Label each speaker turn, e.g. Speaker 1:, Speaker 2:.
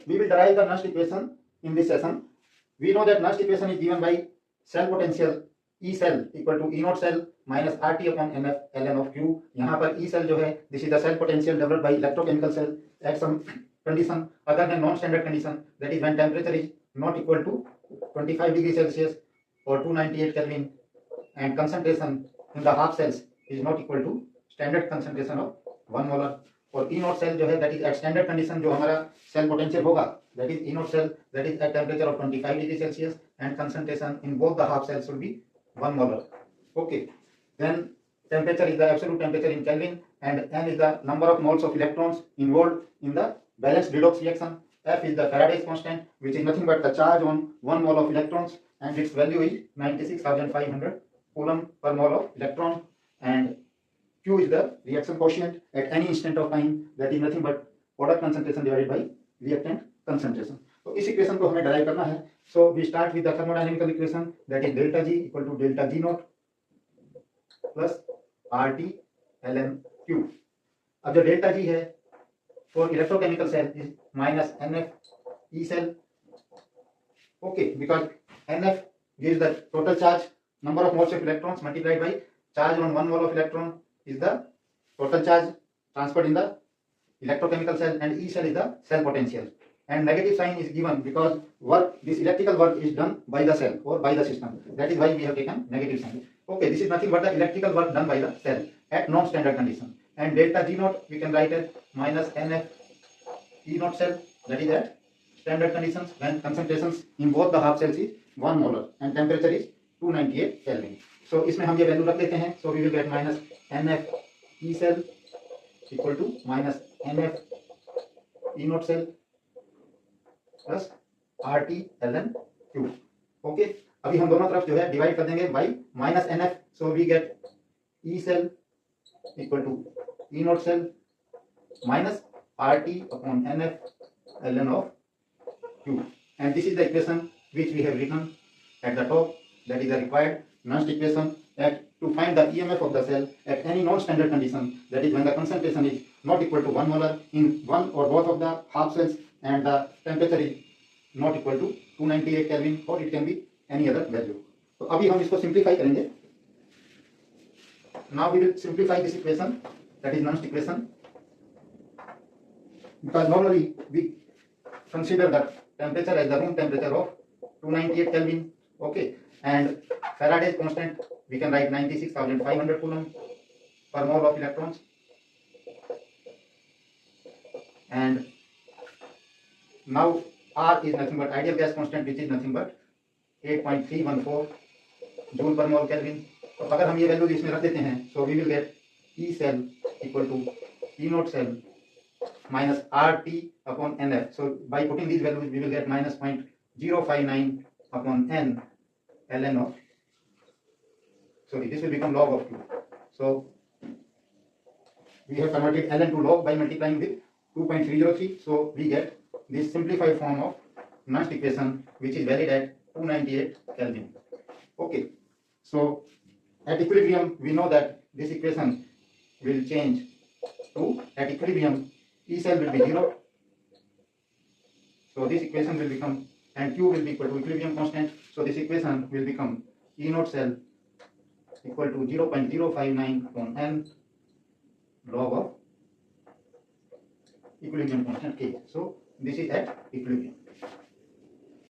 Speaker 1: We will derive the Nernst equation in this session. We know that Nernst equation is given by cell potential E cell equal to E naught cell minus RT upon MF ln of Q. यहाँ पर E cell जो है, this is the cell potential developed by electrochemical cell at some condition other than non-standard condition, that is when temperature is not equal to 25 degree Celsius or 298 Kelvin and concentration in the half cells is not equal to standard concentration of 1 molar. और E naught cell जो है, that is at standard condition, जो हमारा cell potential होगा, that is E naught cell, that is at temperature of 25 degree Celsius and concentration in both the half cells should be 1 molar. Okay, then temperature is the absolute temperature in Kelvin and n is the number of moles of electrons involved in the balanced redox reaction. F is the Faraday's constant, which is nothing but the charge on 1 mole of electrons, and its value is 96,500 coulomb per mole of electron. And Q is the reaction quotient at any instant of time, that is nothing but product concentration divided by reactant concentration. तो इस equation को हमें derive करना है. So we start with the thermodynamical equation, that is delta G equal to delta G naught plus R T L N Q. अब जो delta G है for electrochemical cell is minus N F E cell. Okay, because N F gives the total charge, number of moles of electrons multiplied by charge on 1 mole of electron is the total charge transferred in the electrochemical cell, and E cell is the cell potential. And negative sign is given because this electrical work is done by the cell or by the system. That is why we have taken negative sign. Okay, this is nothing but the electrical work done by the cell at non-standard condition. And delta G naught we can write as minus NF E naught cell, that is at standard conditions when concentrations in both the half cells is 1 molar and temperature is 298 Kelvin. So इसमें हम ये value रख लेते हैं. So we will get minus NF E cell equal to minus NF E naught cell plus RT ln Q. Okay, अभी हम दोनों तरफ जो है डिवाइड कर देंगे by minus NF. So we get E cell equal to E naught cell minus RT upon NF ln of Q. And this is the equation which we have written at the top, that is the required Nernst equation to find the EMF of the cell at any non-standard condition, that is when the concentration is not equal to 1 molar in one or both of the half cells and the temperature is not equal to 298 Kelvin, or it can be any other value. तो अभी हम इसको simplify करेंगे. Now we will simplify this equation, that is Nernst equation, because normally we consider that temperature as the room temperature of 298 Kelvin. Okay, and Faraday's constant we can write 96,500 coulomb per mole of electrons, and now R is nothing but ideal gas constant, which is nothing but 8.314 joule per mole Kelvin. तो अगर हम ये value इसमें रख देते हैं, so we will get E cell equal to E naught cell minus RT upon NF. So by putting these values, we will get minus 0.059 upon N ln of, sorry, this will become log of Q. So we have converted ln to log by multiplying with 2.303. So we get this simplified form of Nernst equation, which is valid at 298 Kelvin. Okay, so at equilibrium, we know that this equation will change to, at equilibrium, E cell will be 0. So this equation will become, and Q will be equal to equilibrium constant. So this equation will become E naught cell equal to 0.059 upon N log of equilibrium constant K. So this is at equilibrium.